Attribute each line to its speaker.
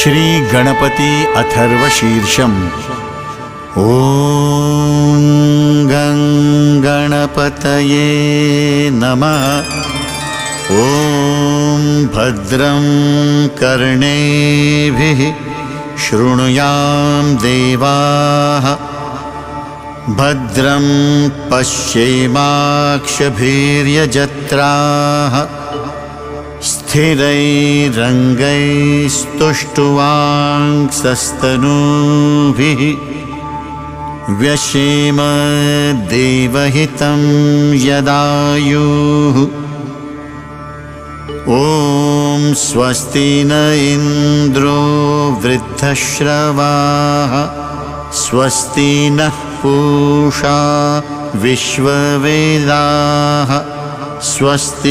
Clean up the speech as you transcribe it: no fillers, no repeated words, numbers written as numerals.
Speaker 1: श्री गणपति अथर्वशीर्षम्। ॐ गं गणपतये नमः। ॐ भद्रं कर्णेभिः शृणुयाम देवाः। भद्रं पश्येमाक्षभिर्यजत्राः। स्थिरैरङ्गैस्तुष्टुवांसस्तनूभिः व्यशेम देवहितं यदायुः। ॐ स्वस्ति न इन्द्रो वृद्धश्रवाः। स्वस्ति नः पूषा विश्ववेदाः। स्वस्ति